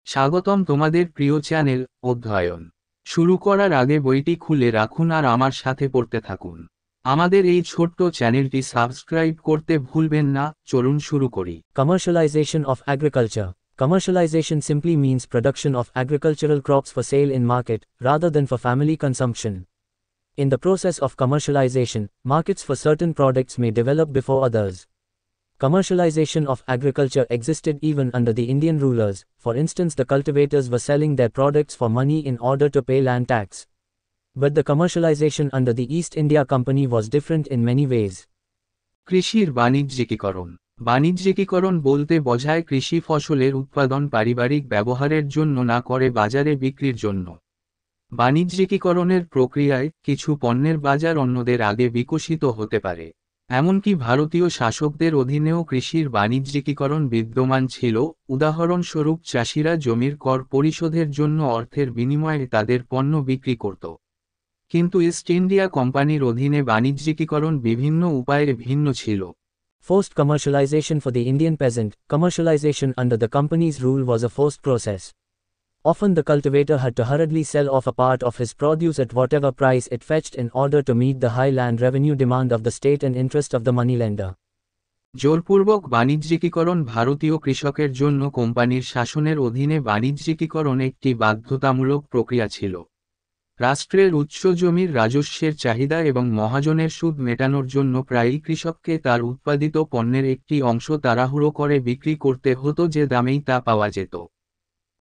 স্বাগতম তোমাদের প্রিয় চ্যানেল অধ্যয়ন শুরু করার আগে বইটি খুলে রাখুন আর আমার সাথে পড়তে থাকুন। আমাদের এই ছোট্ট চ্যানেলটি সাবস্ক্রাইব করতে ভুলবেন না। চলুন শুরু করি। Commercialization of agriculture. Commercialization simply means production of agricultural crops for sale in market, rather than for family consumption. In the process of commercialization, markets for certain products may develop before others. Commercialization of agriculture existed even under the Indian rulers. For instance, the cultivators were selling their products for money in order to pay land tax. But the commercialization under the East India Company was different in many ways. কৃষির বাণিজ্যিকীকরণ। বাণিজ্যিকীকরণ বলতে বোঝায় কৃষি ফসলের উৎপাদন পারিবারিক ব্যবহারের জন্য না করে বাজারে বিক্রির জন্য। বাণিজ্যিকীকরণের প্রক্রিয়ায় কিছু পণ্যের বাজার অন্যদের আগে বিকশিত হতে পারে। এমনকি ভারতীয় শাসকদের অধীনেও কৃষির বাণিজ্যিকীকরণ বিদ্যমান ছিল। উদাহরণস্বরূপ, চাষিরা জমির কর পরিশোধের জন্য অর্থের বিনিময়ে তাদের পণ্য বিক্রি করত। কিন্তু ইস্ট ইন্ডিয়া কোম্পানির অধীনে বাণিজ্যিকীকরণ বিভিন্ন উপায়ে ভিন্ন ছিল। Forced commercialization for the Indian peasant. Commercialization under the company's rule was a forced process. Often the cultivator had to hurriedly sell off a part of his produce at whatever price it fetched in order to meet the high land revenue demand of the state and interest of the moneylender. জোরপূর্বক বাণিজ্যিকীকরণ ভারতীয় কৃষকের জন্য কোম্পানির শাসনের অধীনে বাণিজ্যিকীকরণ একটি বাধ্যতামূলক প্রক্রিয়া ছিল। রাষ্ট্রের উচ্চ জমির রাজস্বের চাহিদা এবং মহাজনের সুদ মেটানোর জন্য প্রায়ই কৃষককে তার উৎপাদিত পণ্যের একটি অংশ তাড়াহুড়ো করে বিক্রি করতে হতো যে দামেই তা পাওয়া যেত।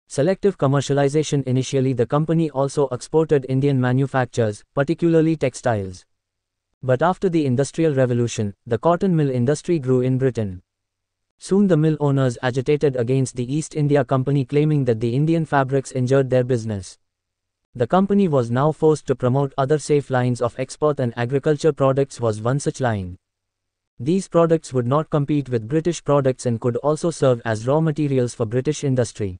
Selective commercialization. Initially the company also exported Indian manufactures, particularly textiles. But after the Industrial Revolution, the cotton mill industry grew in Britain. Soon the mill owners agitated against the East India Company, claiming that the Indian fabrics injured their business. The company was now forced to promote other safe lines of export, and agriculture products was one such line. These products would not compete with British products and could also serve as raw materials for British industry.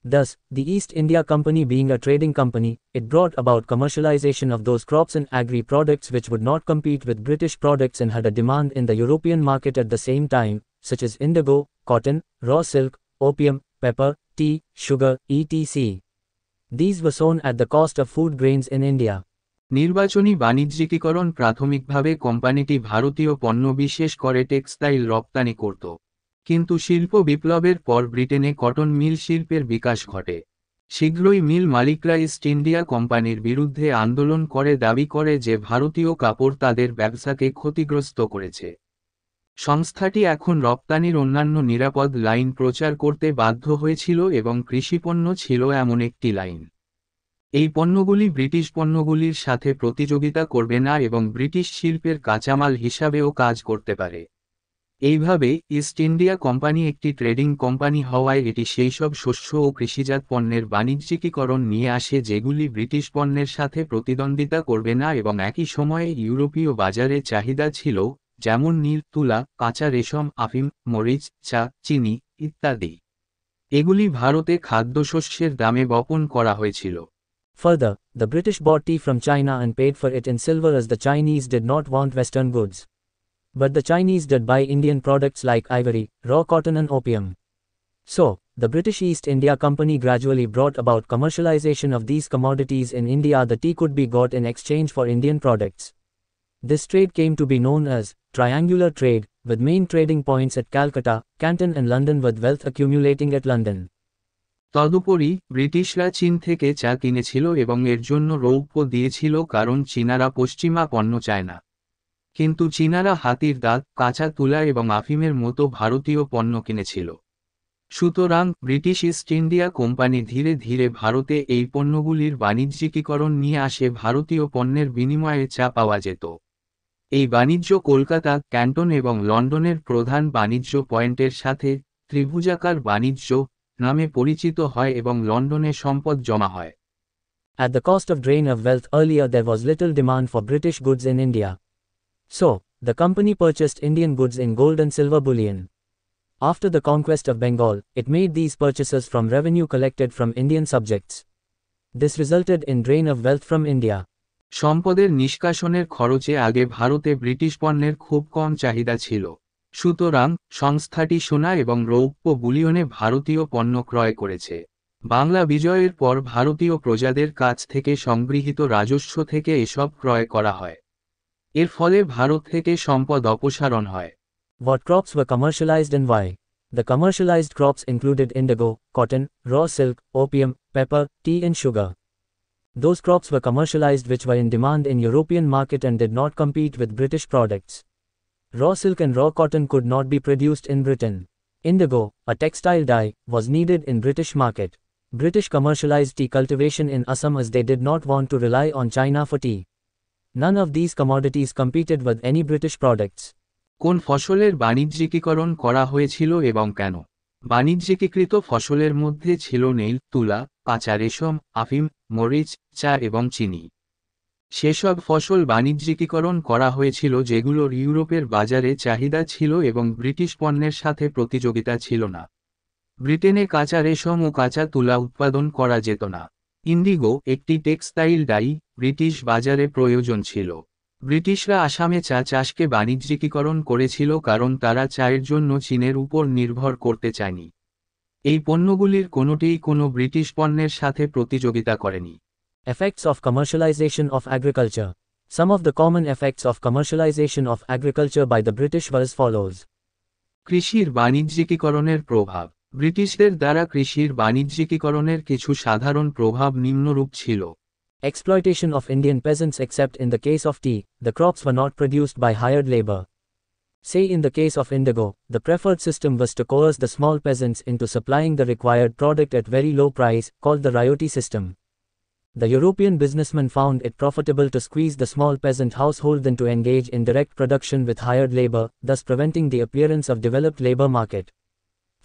Thus, the East India Company being a trading company, it brought about commercialization of those crops and agri-products which would not compete with British products and had a demand in the European market at the same time, such as indigo, cotton, raw silk, opium, pepper, tea, sugar, etc. These were sown at the cost of food grains in India. নির্বাচনী বাণিজ্যিকীকরণ প্রাথমিকভাবে কোম্পানিটি ভারতীয় পণ্য বিশেষ করে textile রপ্তানি করত। কিন্তু শিল্প বিপ্লবের পর ব্রিটেনে কটন মিল শিল্পের বিকাশ ঘটে। শীঘ্রই মিল মালিকরা ইস্ট ইন্ডিয়া কোম্পানির বিরুদ্ধে আন্দোলন করে দাবি করে যে ভারতীয় কাপড় তাদের ব্যবসাকে ক্ষতিগ্রস্ত করেছে। সংস্থাটি এখন রপ্তানির অন্যান্য নিরাপদ লাইন প্রচার করতে বাধ্য হয়েছিল এবং কৃষিপণ্য ছিল এমন একটি লাইন। এই পণ্যগুলি ব্রিটিশ পণ্যগুলির সাথে প্রতিযোগিতা করবে না এবং ব্রিটিশ শিল্পের কাঁচামাল হিসাবেও কাজ করতে পারে। এইভাবে ইস্ট ইন্ডিয়া কোম্পানি একটি ট্রেডিং কোম্পানি হওয়ায় এটি সেইসব শস্য ও কৃষিজাত পণ্যের বাণিজ্যিকীকরণ নিয়ে আসে যেগুলি ব্রিটিশ পণ্যের সাথে প্রতিদ্বন্দ্বিতা করবে না এবং একই সময়ে ইউরোপীয় বাজারে চাহিদা ছিল, যেমন নীল, তুলা, কাঁচা রেশম, আফিম, মরিচ, চা, চিনি ইত্যাদি। এগুলি ভারতে খাদ্যশস্যের দামে বপন করা হয়েছিল। Further, the British bought tea from China and paid for it in silver, as the Chinese did not want Western goods. But the Chinese did buy Indian products like ivory, raw cotton and opium. So, the British East India Company gradually brought about commercialization of these commodities in India. The tea could be got in exchange for Indian products. This trade came to be known as triangular trade, with main trading points at Calcutta, Canton and London, with wealth accumulating at London. তদুপরি ব্রিটিশরা চীন থেকে চা কিনেছিল এবং এর জন্য রৌপ্য দিয়েছিল, কারণ চীনারা পশ্চিমা পণ্য চায় না। কিন্তু চীনারা হাতির দাঁত, কাঁচা তুলা এবং আফিমের মতো ভারতীয় পণ্য কিনেছিল। সুতরাং ব্রিটিশ ইস্ট ইন্ডিয়া কোম্পানি ধীরে ধীরে ভারতে এই পণ্যগুলির বাণিজ্যিকীকরণ নিয়ে আসে। ভারতীয় পণ্যের বিনিময়ে চা পাওয়া যেত। এই বাণিজ্য কলকাতা, ক্যান্টন এবং লন্ডনের প্রধান বাণিজ্য পয়েন্টের সাথে ত্রিভুজাকার বাণিজ্য নামে পরিচিত হয় এবং লন্ডনে সম্পদ জমা হয়। At the cost of drain of wealth. Earlier there was little demand for British goods in India. So, the company purchased Indian goods in gold and silver bullion. After the conquest of Bengal, it made these purchases from revenue collected from Indian subjects. This resulted in drain of wealth from India. সম্পদের নিষ্কাশনের খরচে আগে ভারতে British পণ্যের খুব কম চাহিদা ছিল। সুতরাং সংস্থাটি সোনা এবং রৌপ্য বুলিয়নে ভারতীয় পণ্য ক্রয় করেছে। বাংলা বিজয়ের পর ভারতীয় প্রজাদের কাছ থেকে সংগৃহীত রাজস্ব থেকে এসব ক্রয় করা হয়। এর ফলে ভারত থেকে সম্পদ অপসারণ হয়। What crops were commercialized and why? The commercialized crops included indigo, cotton, raw silk, opium, pepper, tea and sugar. Those crops were commercialized which were in demand in European market and did not compete with British products. Raw silk and raw cotton could not be produced in Britain. Indigo, a textile dye, was needed in British market. British commercialized tea cultivation in Assam as they did not want to rely on China for tea. None of these commodities competed with any British products. কোন ফসলের বাণিজ্যিকীকরণ করা হয়েছিল এবং কেন? বাণিজ্যিকীকৃত ফসলের মধ্যে ছিল নীল, তুলা, কাঁচা রেশম, আফিম, মরিচ, চা এবং চিনি। সেসব ফসল বাণিজ্যিকীকরণ করা হয়েছিল যেগুলোর ইউরোপের বাজারে চাহিদা ছিল এবং ব্রিটিশ পণ্যের সাথে প্রতিযোগিতা ছিল না। ব্রিটেনে কাঁচা রেশম ও কাঁচা তুলা উৎপাদন করা যেত না। ইন্ডিগো, একটি টেক্সটাইল ডাই, ব্রিটিশ বাজারে প্রয়োজন ছিল। ব্রিটিশরা আসামে চা চাষকে বাণিজ্যিকীকরণ করেছিল কারণ তারা চায়ের জন্য চীনের উপর নির্ভর করতে চায়নি। এই পণ্যগুলির কোনোটিই কোনো ব্রিটিশ পণ্যের সাথে প্রতিযোগিতা করেনি। Effects of commercialization of agriculture. Some of the common effects of commercialization of agriculture by the British were as follows. কৃষির বাণিজ্যিকীকরণের প্রভাব। ব্রিটিশদের দ্বারা কৃষির বাণিজ্যিকীকরণের কিছু সাধারণ প্রভাব নিম্নরূপ ছিল। Exploitation of Indian peasants except in the case of tea, the crops were not produced by hired labor. Say in the case of indigo, the preferred system was to coerce the small peasants into supplying the required product at very low price, called the rayoti system. The European businessmen found it profitable to squeeze the small peasant household than to engage in direct production with hired labor, thus preventing the appearance of developed labor market.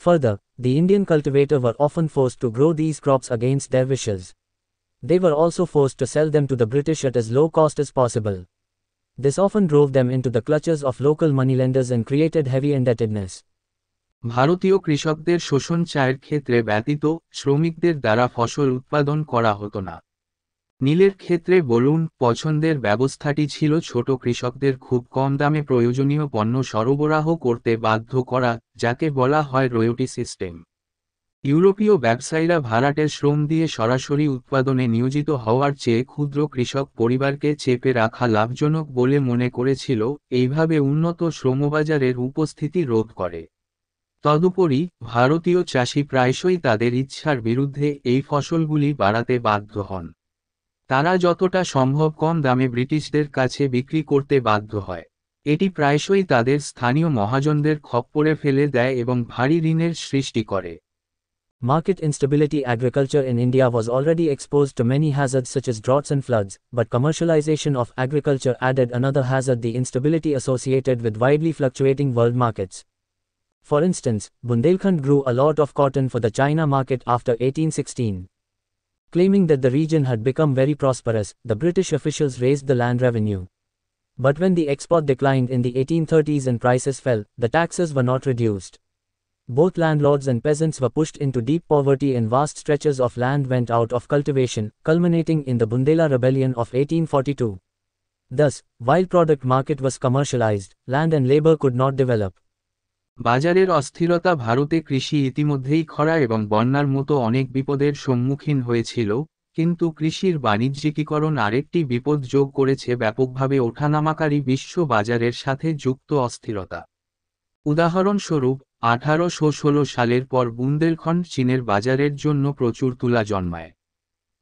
Further, the Indian cultivator were often forced to grow these crops against their wishes. They were also forced to sell them to the British at as low cost as possible. This often drove them into the clutches of local moneylenders and created heavy indebtedness. ভারতীয় কৃষকদের শোষণ চায়ের ক্ষেত্রে ব্যতীত শ্রমিকদের দ্বারা ফসল উৎপাদন করা হতো না। নীলের ক্ষেত্রে বলুন, পছন্দের ব্যবস্থাটি ছিল ছোট কৃষকদের খুব কম দামে প্রয়োজনীয় পণ্য সরবরাহ করতে বাধ্য করা, যাকে বলা হয় রয়্যালটি সিস্টেম। ইউরোপীয় ব্যবসায়ীরা ভাড়াটের শ্রম দিয়ে সরাসরি উৎপাদনে নিয়োজিত হওয়ার চেয়ে ক্ষুদ্র কৃষক পরিবারকে চেপে রাখা লাভজনক বলে মনে করেছিল, এইভাবে উন্নত শ্রমবাজারের উপস্থিতি রোধ করে। তদুপরি, ভারতীয় চাষি প্রায়শই তাদের ইচ্ছার বিরুদ্ধে এই ফসলগুলি বাড়াতে বাধ্য হন। তারা যতটা সম্ভব কম দামে ব্রিটিশদের কাছে বিক্রি করতে বাধ্য হয়। এটি প্রায়শই তাদের স্থানীয় মহাজনদের খপ্পরে ফেলে দেয় এবং ভারী ঋণের সৃষ্টি করে। Market instability. Agriculture in India was already exposed to many hazards such as droughts and floods, but commercialization of agriculture added another hazard: the instability associated with widely fluctuating world markets. For instance, Bundelkhand grew a lot of cotton for the China market after 1816. Claiming that the region had become very prosperous, the British officials raised the land revenue. But when the export declined in the 1830s and prices fell, the taxes were not reduced. Both landlords and peasants were pushed into deep poverty and vast stretches of land went out of cultivation, culminating in the Bundela Rebellion of 1842. Thus, while product market was commercialized, land and labor could not develop. বাজারের অস্থিরতা ভারতে কৃষি ইতিমধ্যেই খরা এবং বন্যার মতো অনেক বিপদের সম্মুখীন হয়েছিল, কিন্তু কৃষির বাণিজ্যিকীকরণ আরেকটি বিপদ যোগ করেছে: ব্যাপকভাবে ওঠানামাকারী বিশ্ব বাজারের সাথে যুক্ত অস্থিরতা। উদাহরণস্বরূপ, 1816 সালের পর বুন্দেলখণ্ড চীনের বাজারের জন্য প্রচুর তুলা জন্মায়।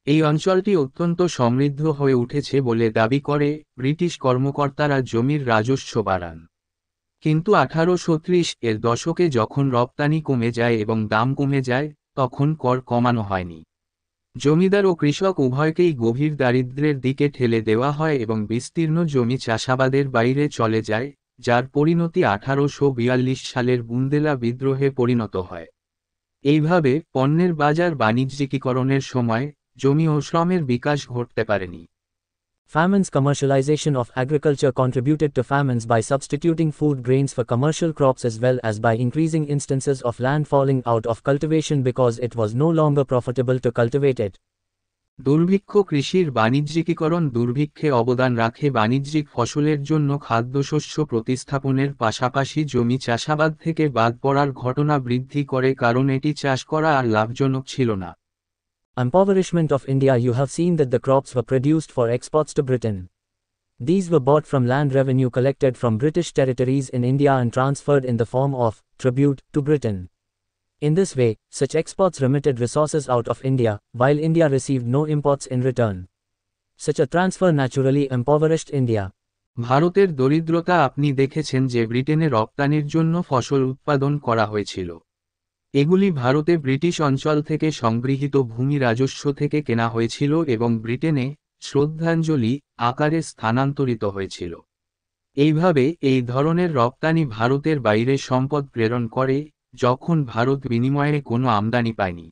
এই অঞ্চলটি অত্যন্ত সমৃদ্ধ হয়ে উঠেছে বলে দাবি করে ব্রিটিশ কর্মকর্তারা জমির রাজস্ব বাড়ান। কিন্তু 1830 এর দশকে যখন রপ্তানি কমে যায় এবং দাম কমে যায়, তখন কর কমানো হয়নি। জমিদার ও কৃষক উভয়কেই গভীর দারিদ্র্যের দিকে ঠেলে দেওয়া হয় এবং বিস্তীর্ণ জমি চাষাবাদের বাইরে চলে যায়, যার পরিণতি 1842 সালের বুন্দেলা বিদ্রোহে পরিণত হয়। এইভাবে পণ্যের বাজার বাণিজ্যিকীকরণের সময় জমি ও শ্রমের বিকাশ ঘটতে পারেনি। Famines. Commercialization of agriculture contributed to famines by substituting food grains for commercial crops as well as by increasing instances of land falling out of cultivation because it was no longer profitable to cultivate it. দুর্ভিক্ষ কৃষির বাণিজ্যিকীকরণ দুর্ভিক্ষে অবদান রাখে। বাণিজ্যিক ফসলের জন্য খাদ্যশস্য প্রতিস্থাপনের পাশাপাশি জমি চাষাবাদ থেকে বাদ পড়ার ঘটনা বৃদ্ধি করে কারণ এটি চাষ করা আর লাভজনক ছিল না। Impoverishment of India. You have seen that the crops were produced for exports to Britain. These were bought from land revenue collected from British territories in India and transferred in the form of tribute to Britain. In this way, such exports remitted resources out of India, while India received no imports in return. Such a transfer naturally impoverished India. ভারতের দরিদ্রতা আপনি দেখেছেন যে ব্রিটেনে রপ্তানির জন্য ফসল উৎপাদন করা হয়েছিল। এগুলি ভারতে ব্রিটিশ অঞ্চল থেকে সংগৃহীত ভূমি রাজস্ব থেকে কেনা হয়েছিল এবং ব্রিটেনে শ্রদ্ধাঞ্জলি আকারে স্থানান্তরিত হয়েছিল। এইভাবে এই ধরনের রপ্তানি ভারতের বাইরে সম্পদ প্রেরণ করে যখন ভারত বিনিময়ে কোনো আমদানি পায়নি।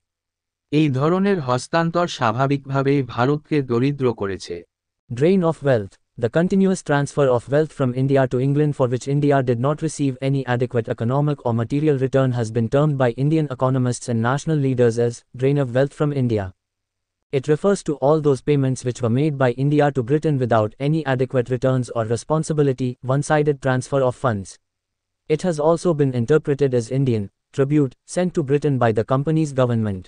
এই ধরনের হস্তান্তর স্বাভাবিকভাবেই ভারতকে দরিদ্র করেছে। Drain of wealth. The continuous transfer of wealth from India to England for which India did not receive any adequate economic or material return has been termed by Indian economists and national leaders as drain of wealth from India. It refers to all those payments which were made by India to Britain without any adequate returns or responsibility, one-sided transfer of funds. It has also been interpreted as Indian tribute sent to Britain by the company's government.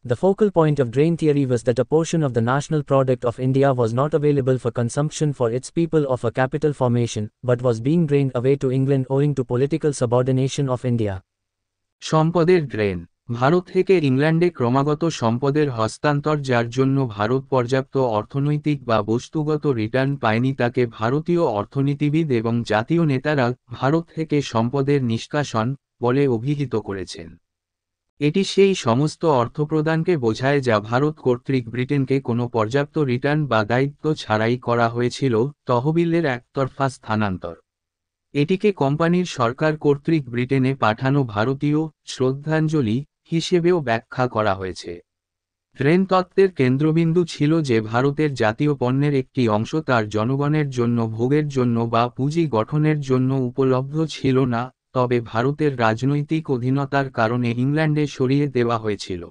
The focal point of drain theory was that a portion of the national product of India was not available for consumption for its people or for capital formation, but was being drained away to England owing to political subordination of India. সম্পদের drain. Bharat থেকে ইংল্যান্ডে ক্রমাগত সম্পদের হস্তান্তর যার জন্য ভারত পর্যাপ্ত অর্থনৈতিক বা বস্তুগত রিটার্ন পায়নি তাকে ভারতীয় অর্থনীতিবিদ এবং জাতীয় নেতারা ভারত থেকে সম্পদের নিষ্কাশন বলে অভিহিত করেছেন। এটি সেই সমস্ত অর্থপ্রদানকে বোঝায় যা ভারত কর্তৃক ব্রিটেনকে কোনো পর্যাপ্ত রিটার্ন বা দায়িত্ব ছাড়াই করা হয়েছিল, তহবিলের একতরফা স্থানান্তর। এটিকে কোম্পানির সরকার কর্তৃক ব্রিটেনে পাঠানো ভারতীয় শ্রদ্ধাঞ্জলি হিসেবেও ব্যাখ্যা করা হয়েছে। ড্রেন তত্ত্বের কেন্দ্রবিন্দু ছিল যে ভারতের জাতীয় পণ্যের একটি অংশ তার জনগণের জন্য ভোগের জন্য বা পুঁজি গঠনের জন্য উপলব্ধ ছিল না, তবে ভারতের রাজনৈতিক অধীনতার কারণে ইংল্যান্ডে সরিয়ে দেওয়া হয়েছিল।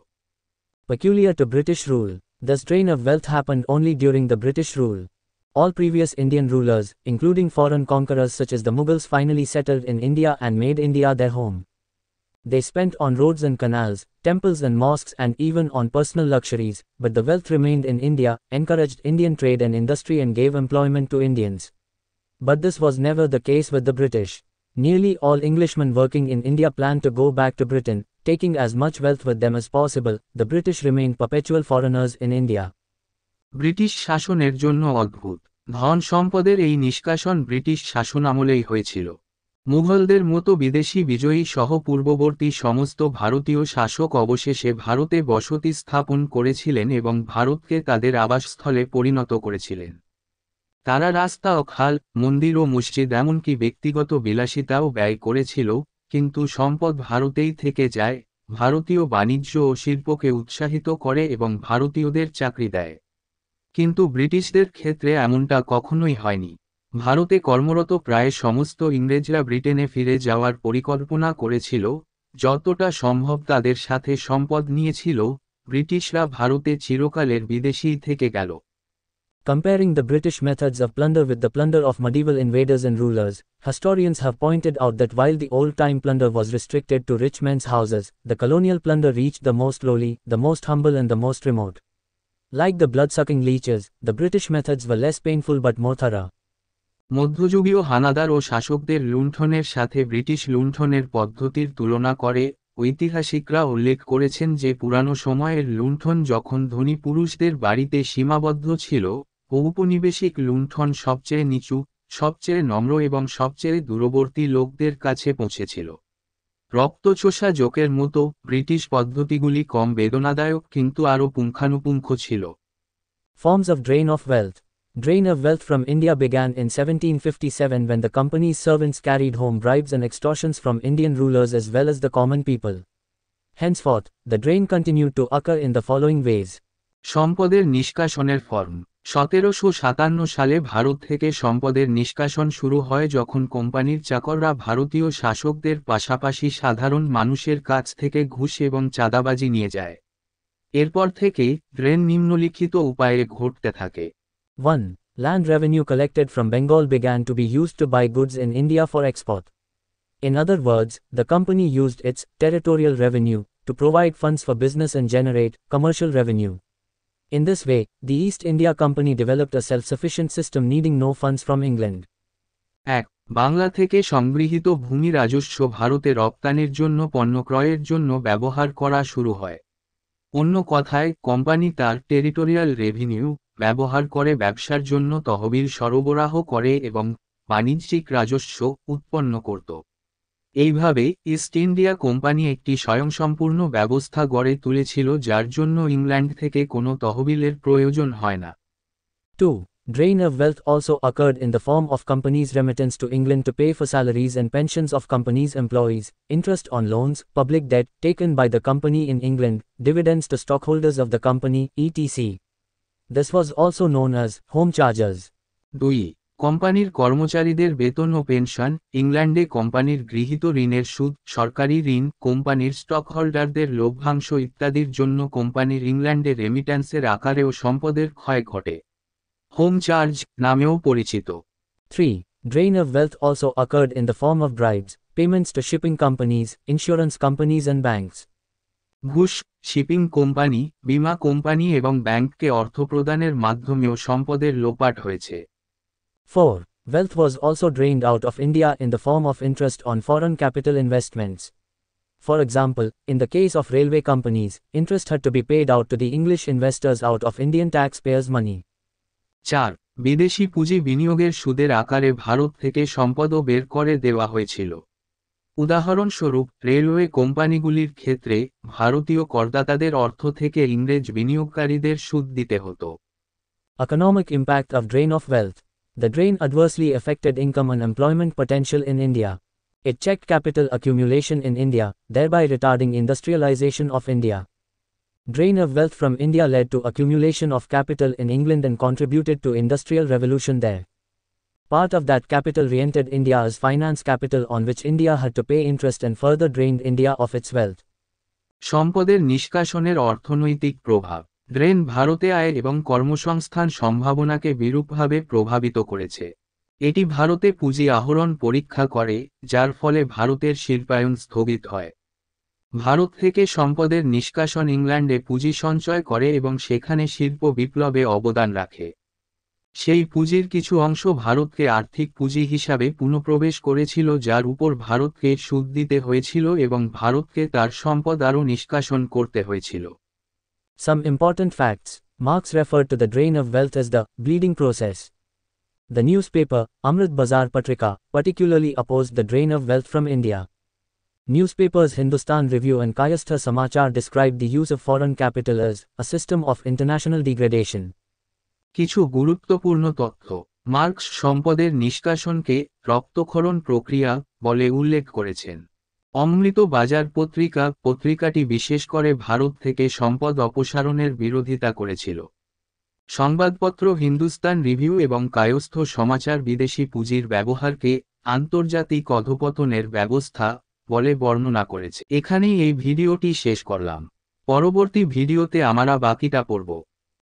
Peculiar to British rule, this drain of wealth happened only during the British rule. All previous Indian rulers, including foreign conquerors such as the Mughals, finally settled in India and made India their home. They spent on roads and canals, temples and mosques and even on personal luxuries, but the wealth remained in India, encouraged Indian trade and industry and gave employment to Indians. But this was never the case with the British. Nearly all Englishmen working in India planned to go back to Britain, taking as much wealth with them as possible. The British remained perpetual foreigners in India. British শাসনের জন্য অদ্ভুত ধন সম্পদের এই নিষ্কাশন British শাসনামলেই হয়েছিল। মুঘলদের মতো বিদেশি বিজয়ী সহ পূর্ববর্তী সমস্ত ভারতীয় শাসক অবশেষে ভারতে বসতি স্থাপন করেছিলেন এবং ভারতকে তাদের আবাসস্থলে পরিণত করেছিলেন। তারা রাস্তা ও খাল, মন্দির ও মসজিদ এমনকি ব্যক্তিগত বিলাসিতাও ব্যয় করেছিল, কিন্তু সম্পদ ভারতেই থেকে যায়, ভারতীয় বাণিজ্য ও শিল্পকে উৎসাহিত করে এবং ভারতীয়দের চাকরি দেয়। কিন্তু ব্রিটিশদের ক্ষেত্রে এমনটা কখনোই হয়নি। ভারতে কর্মরত প্রায় সমস্ত ইংরেজরা ব্রিটেনে ফিরে যাওয়ার পরিকল্পনা করেছিল, যতটা সম্ভব তাদের সাথে সম্পদ নিয়েছিল, ব্রিটিশরা ভারতে চিরকালের বিদেশী থেকে গেল। Comparing the British methods of plunder with the plunder of medieval invaders and rulers, historians have pointed out that while the old-time plunder was restricted to rich men's houses, the colonial plunder reached the most lowly, the most humble and the most remote. Like the blood-sucking leeches, the British methods were less painful but more thorough. মধ্যযুগীয় হানাদার ও শাসকদের লুণ্ঠনের সাথে British লুণ্ঠনের পদ্ধতির তুলনা করে ঐতিহাসিকরা উল্লেখ করেছেন যে পুরানো সময়ের লুণ্ঠন যখন ধনী পুরুষদের বাড়িতে সীমাবদ্ধ ছিল, ঔপনিবেশিক লুণ্ঠন সবচেয়ে নিচু, সবচেয়ে নম্র এবং সবচেয়ে দূরবর্তী লোকদের কাছে পৌঁছেছিল। রক্তচোষা জোকের মতো ব্রিটিশ পদ্ধতিগুলি কম বেদনাদায়ক কিন্তু আরও পুঙ্খানুপুঙ্খ ছিল। Forms of drain of wealth. Drain of wealth from India began in 1757 when the company's servants carried home bribes and extortions from Indian rulers as well as the common people. Henceforth, the drain continued to occur in the following ways. সম্পদের নিষ্কাশনের form. 1757 সালে ভারত থেকে সম্পদের নিষ্কাশন শুরু হয় যখন কোম্পানির চাকররা ভারতীয় শাসকদের পাশাপাশি সাধারণ মানুষের কাছ থেকে ঘুষ এবং চাঁদাবাজি নিয়ে যায়। এরপর থেকেই ড্রেন নিম্নলিখিত উপায়ে ঘটতে থাকে। 1. Land revenue collected from Bengal began to be used to buy goods in India for export. In other words, the company used its territorial revenue to provide funds for business and generate commercial revenue. In this way, the East India Company developed a self-sufficient system needing no funds from England. 1. Bangla থেকে সংগৃহীত ভূমি রাজস্ব ভারতে রপ্তানির জন্য পণ্য ক্রয়ের জন্য ব্যবহার করা শুরু হয়। অন্য কথায়, কোম্পানি তার টেরিটোরিয়াল রেভিনিউ ব্যবহার করে ব্যবসার জন্য তহবিল সরবরাহ করে এবং বাণিজ্যিক রাজস্ব উৎপন্ন করত। এইভাবে ইস্ট ইন্ডিয়া কোম্পানি একটি স্বয়ংসম্পূর্ণ ব্যবস্থা গড়ে তুলেছিল যার জন্য ইংল্যান্ড থেকে কোনো তহবিলের প্রয়োজন হয় না। 2. Drain of wealth also occurred in the form of companies' remittance to England to pay for salaries and pensions of companies' employees, interest on loans, public debt taken by the company in England, dividends to stockholders of the company, etc. This was also known as home charges. 2. কোম্পানির কর্মচারীদের বেতন ও pension, ইংল্যান্ডে কোম্পানির গৃহীত ঋণের সুদ, সরকারি ঋণ, কোম্পানির স্টকহোল্ডারদের লভ্যাংশ ইত্যাদির জন্য কোম্পানির ইংল্যান্ডে রেমিট্যান্সের আকারেও সম্পদের ক্ষয় ঘটে। হোম চার্জ নামেও পরিচিত। 3. Drain of wealth also occurred in the form of bribes, payments to shipping companies, insurance companies and banks. ঘুষ, শিপিং কোম্পানি, বীমা কোম্পানি এবং ব্যাংককে অর্থ প্রদানের মাধ্যমেও সম্পদের লোপাট হয়েছে। 4. Wealth was also drained out of India in the form of interest on foreign capital investments. For example, in the case of railway companies, interest had to be paid out to the English investors out of Indian taxpayers' money. 4. বিদেশি পুঁজি বিনিয়োগের সুদের আকারে ভারত থেকে সম্পদও বের করে দেওয়া হয়েছিল। উদাহরণস্বরূপ, রেলওয়ে কোম্পানিগুলির ক্ষেত্রে ভারতীয় করদাতাদের অর্থ থেকে ইংরেজ বিনিয়োগকারীদের সুদ দিতে হতো। Economic impact of drain of wealth. The drain adversely affected income and employment potential in India. It checked capital accumulation in India, thereby retarding industrialization of India. Drain of wealth from India led to accumulation of capital in England and contributed to industrial revolution there. Part of that capital re-entered India as finance capital on which India had to pay interest and further drained India of its wealth. সম্পদের নিষ্কাশনের অর্থনৈতিক প্রভাব। Drain ভারতে আয় এবং কর্মসংস্থান সম্ভাবনাকে বিরূপভাবে প্রভাবিত করেছে। এটি ভারতে পুঁজি আহরণ পরীক্ষা করে, যার ফলে ভারতের শিল্পায়ন স্থগিত হয়। ভারত থেকে সম্পদের নিষ্কাশন ইংল্যান্ডে পুঁজি সঞ্চয় করে এবং সেখানে শিল্প বিপ্লবে অবদান রাখে। সেই পুঁজির কিছু অংশ ভারতকে আর্থিক পুঁজি হিসাবে পুনঃপ্রবেশ করেছিল যার উপর ভারতকে সুদ দিতে হয়েছিল এবং ভারতকে তার সম্পদ আরও নিষ্কাশন করতে হয়েছিল। Some important facts. Marx referred to the drain of wealth as the bleeding process. The newspaper, Amrit Bazar Patrika, particularly opposed the drain of wealth from India. Newspapers Hindustan Review and Kayastha Samachar described the use of foreign capital as a system of international degradation. কিছু গুরুত্বপূর্ণ তথ্য। Marks সম্পদের নিষ্কাশনকে রক্তক্ষরণ প্রক্রিয়া বলে উল্লেখ করেছেন। অমৃত বাজার পত্রিকাটি বিশেষ করে ভারত থেকে সম্পদ অপসারণের বিরোধিতা করেছিল। সংবাদপত্র হিন্দুস্তান রিভিউ এবং কায়স্থ সমাচার বিদেশি পুঁজির ব্যবহারকে আন্তর্জাতিক অধঃপতনের ব্যবস্থা বলে বর্ণনা করেছে। এখানেই এই ভিডিওটি শেষ করলাম। পরবর্তী ভিডিওতে আমরা বাকিটা পড়ব।